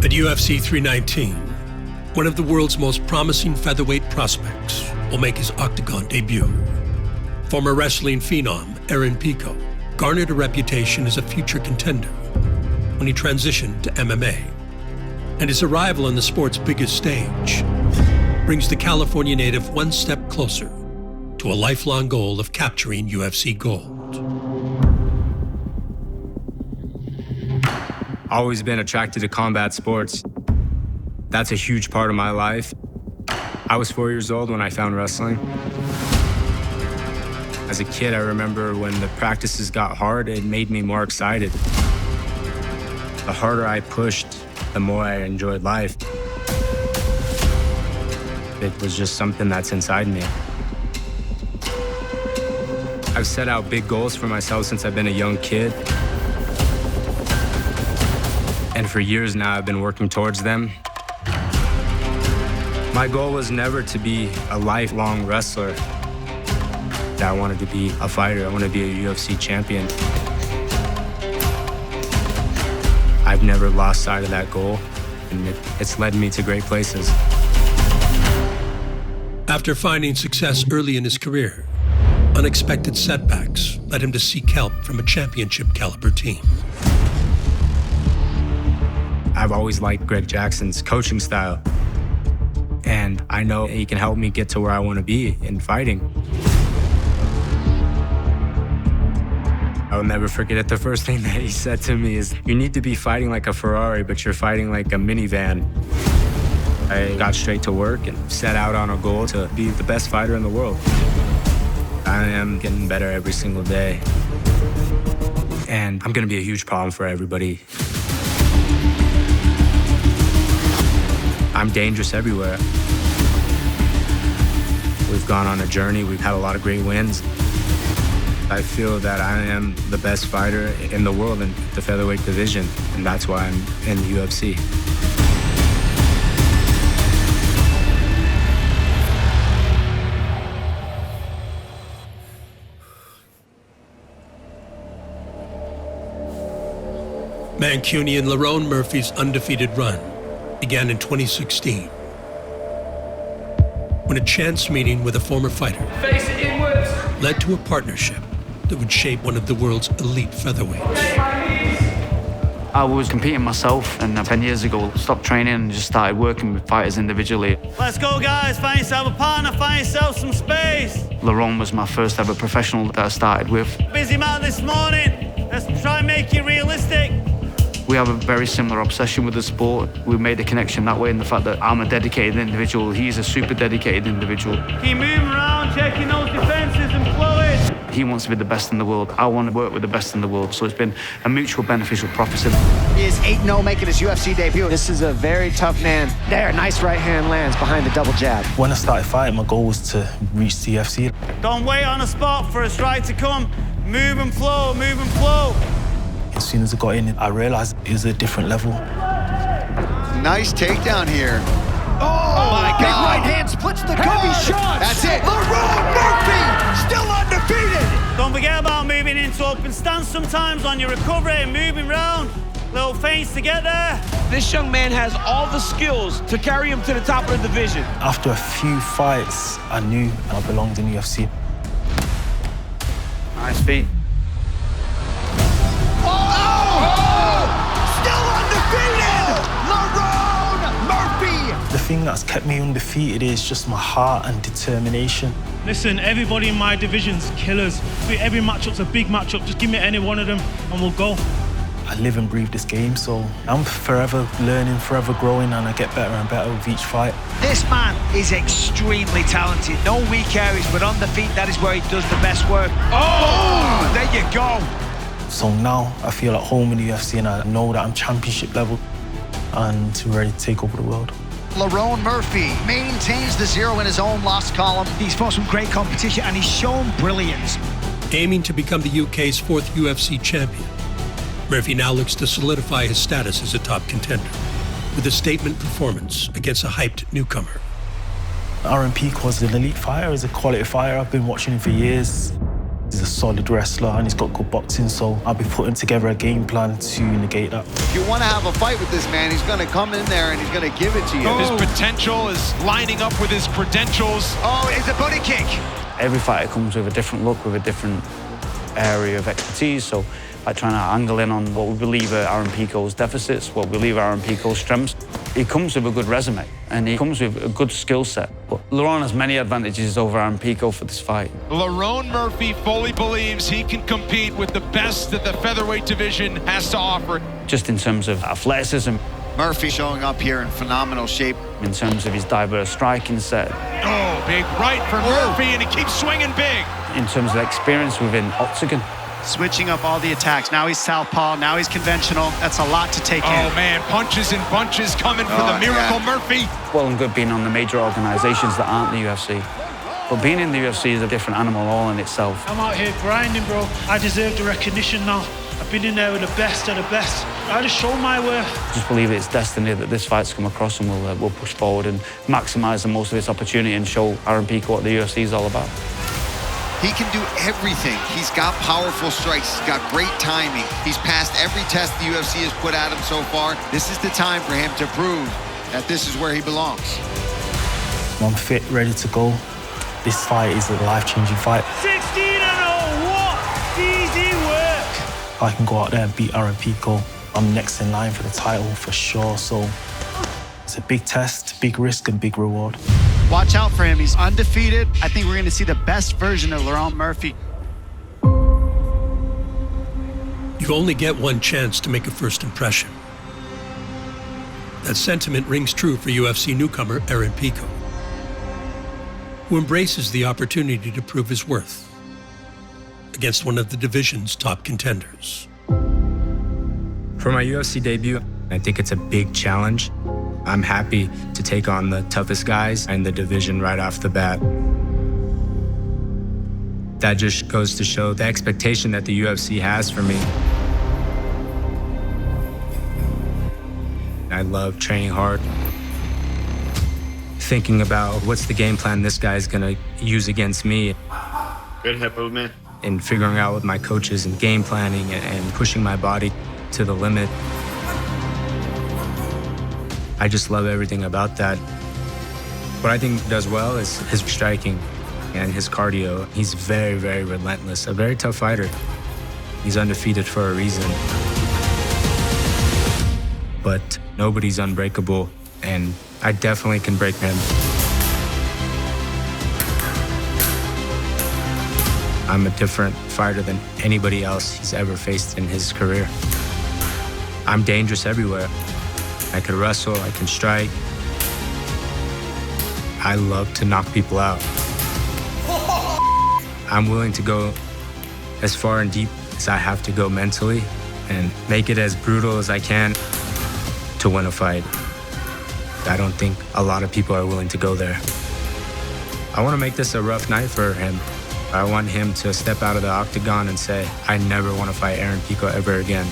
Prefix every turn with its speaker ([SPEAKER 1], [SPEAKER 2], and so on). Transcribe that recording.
[SPEAKER 1] At UFC 319, one of the world's most promising featherweight prospects will make his octagon debut. Former wrestling phenom Aaron Pico garnered a reputation as a future contender when he transitioned to MMA. And his arrival on the sport's biggest stage brings the California native one step closer to a lifelong goal of capturing UFC gold.
[SPEAKER 2] Always been attracted to combat sports. That's a huge part of my life. I was 4 years old when I found wrestling. As a kid, I remember when the practices got hard, it made me more excited. The harder I pushed, the more I enjoyed life. It was just something that's inside me. I've set out big goals for myself since I've been a young kid. And for years now, I've been working towards them. My goal was never to be a lifelong wrestler. I wanted to be a fighter. I wanted to be a UFC champion. I've never lost sight of that goal, and it's led me to great places.
[SPEAKER 1] After finding success early in his career, unexpected setbacks led him to seek help from a championship-caliber team.
[SPEAKER 2] I've always liked Greg Jackson's coaching style, and I know he can help me get to where I want to be in fighting. I'll never forget it. The first thing that he said to me is, "You need to be fighting like a Ferrari, but you're fighting like a minivan." I got straight to work and set out on a goal to be the best fighter in the world. I am getting better every single day, and I'm gonna be a huge problem for everybody. I'm dangerous everywhere. We've gone on a journey. We've had a lot of great wins. I feel that I am the best fighter in the world in the featherweight division, and that's why I'm in the UFC.
[SPEAKER 1] Mancunian Lerone Murphy's undefeated run began in 2016 when a chance meeting with a former fighter
[SPEAKER 3] Face it inwards.
[SPEAKER 1] led to a partnership that would shape one of the world's elite featherweights.
[SPEAKER 4] I was competing myself, and 10 years ago, stopped training and just started working with fighters individually.
[SPEAKER 5] Let's go, guys. Find yourself a partner, find yourself some space.
[SPEAKER 4] Lerone was my first ever professional that I started with.
[SPEAKER 5] Busy man this morning. Let's try and make it realistic.
[SPEAKER 4] We have a very similar obsession with the sport. We made a connection that way in the fact that I'm a dedicated individual, he's a super dedicated individual.
[SPEAKER 5] Keep moving around, checking those defenses and flowing.
[SPEAKER 4] He wants to be the best in the world. I want to work with the best in the world. So it's been a mutual beneficial prophecy.
[SPEAKER 6] He is 8-0 making his UFC debut.
[SPEAKER 7] This is a very tough man.
[SPEAKER 6] There, nice right hand lands behind the double jab.
[SPEAKER 8] When I started fighting, my goal was to reach UFC.
[SPEAKER 5] Don't wait on a spot for a strike to come. Move and flow, move and flow.
[SPEAKER 8] As soon as I got in, I realized it was a different level.
[SPEAKER 9] Nice takedown here.
[SPEAKER 6] Oh, my
[SPEAKER 9] big
[SPEAKER 6] God.
[SPEAKER 9] right hand splits the
[SPEAKER 6] Heavy
[SPEAKER 9] guard.
[SPEAKER 6] shots.
[SPEAKER 9] That's it. Lerone Murphy, still undefeated.
[SPEAKER 5] Don't forget about moving into open stance sometimes on your recovery and moving around. Little feints to get there.
[SPEAKER 7] This young man has all the skills to carry him to the top of the division.
[SPEAKER 8] After a few fights, I knew I belonged in UFC.
[SPEAKER 4] Nice feet.
[SPEAKER 9] Still undefeated. Lerone Murphy.
[SPEAKER 8] The thing that's kept me undefeated is just my heart and determination.
[SPEAKER 10] Listen, everybody in my division's killers. Every matchup's a big matchup. Just give me any one of them and we'll go.
[SPEAKER 8] I live and breathe this game, so I'm forever learning, forever growing, and I get better and better with each fight.
[SPEAKER 6] This man is extremely talented. No weak areas, but on the feet, that is where he does the best work. Oh, there you go.
[SPEAKER 8] So now I feel at home in the UFC, and I know that I'm championship level and ready to take over the world.
[SPEAKER 9] Lerone Murphy maintains the 0 in his own loss column.
[SPEAKER 6] He's fought some great competition, and he's shown brilliance.
[SPEAKER 1] Aiming to become the UK's 4th UFC champion, Murphy now looks to solidify his status as a top contender with a statement performance against a hyped newcomer.
[SPEAKER 8] Aaron Pico was an elite fighter, he's a quality fighter. I've been watching him for years. He's He's a solid wrestler and he's got good boxing, so I'll be putting together a game plan to negate that.
[SPEAKER 9] If you want to have a fight with this man, he's going to come in there and he's going to give it to you.
[SPEAKER 3] His potential is lining up with his credentials.
[SPEAKER 6] Oh, it's a body kick.
[SPEAKER 4] Every fighter comes with a different look, with a different area of expertise. So by trying to angle in on what we believe are Aaron Pico's deficits, what we believe are Aaron Pico's strengths, he comes with a good resume and he comes with a good skill set. But Lerone has many advantages over Aaron Pico for this fight.
[SPEAKER 3] Lerone Murphy fully believes he can compete with the best that the featherweight division has to offer.
[SPEAKER 4] Just in terms of athleticism.
[SPEAKER 9] Murphy showing up here in phenomenal shape.
[SPEAKER 4] In terms of his diverse striking set.
[SPEAKER 3] Oh, big right for Murphy, and he keeps swinging big.
[SPEAKER 4] In terms of experience within octagon.
[SPEAKER 11] Switching up all the attacks. Now he's southpaw, now he's conventional. That's a lot to take in.
[SPEAKER 3] Oh, man, punches and bunches coming for the Miracle Murphy.
[SPEAKER 4] Well and good being on the major organizations that aren't the UFC. But being in the UFC is a different animal all in itself.
[SPEAKER 10] I'm out here grinding, bro. I deserve the recognition now. I've been in there with the best of the best. I just show my worth.
[SPEAKER 4] I just believe it's destiny that this fight's come across, and we'll push forward and maximise the most of its opportunity and show Aaron Pico what the UFC is all about.
[SPEAKER 9] He can do everything. He's got powerful strikes. He's got great timing. He's passed every test the UFC has put at him so far. This is the time for him to prove that this is where he belongs.
[SPEAKER 8] I'm fit, ready to go. This fight is a life-changing fight.
[SPEAKER 5] 16-0, what easy work.
[SPEAKER 8] I can go out there and beat Aaron Pico. I'm next in line for the title for sure. So it's a big test, big risk and big reward.
[SPEAKER 11] Watch out for him. He's undefeated. I think we're going to see the best version of Lerone Murphy.
[SPEAKER 1] You only get one chance to make a first impression. That sentiment rings true for UFC newcomer Aaron Pico, who embraces the opportunity to prove his worth against one of the division's top contenders.
[SPEAKER 2] For my UFC debut, I think it's a big challenge. I'm happy to take on the toughest guys in the division right off the bat. That just goes to show the expectation that the UFC has for me. I love training hard, thinking about what's the game plan this guy's gonna use against me.
[SPEAKER 11] Good hip movement.
[SPEAKER 2] And figuring out with my coaches and game planning and pushing my body to the limit. I just love everything about that. What I think he does well is his striking and his cardio. He's very, very relentless, a very tough fighter. He's undefeated for a reason. But nobody's unbreakable, and I definitely can break him. I'm a different fighter than anybody else he's ever faced in his career. I'm dangerous everywhere. I can wrestle, I can strike. I love to knock people out. I'm willing to go as far and deep as I have to go mentally and make it as brutal as I can to win a fight. I don't think a lot of people are willing to go there. I want to make this a rough night for him. I want him to step out of the octagon and say, I never want to fight Aaron Pico ever again.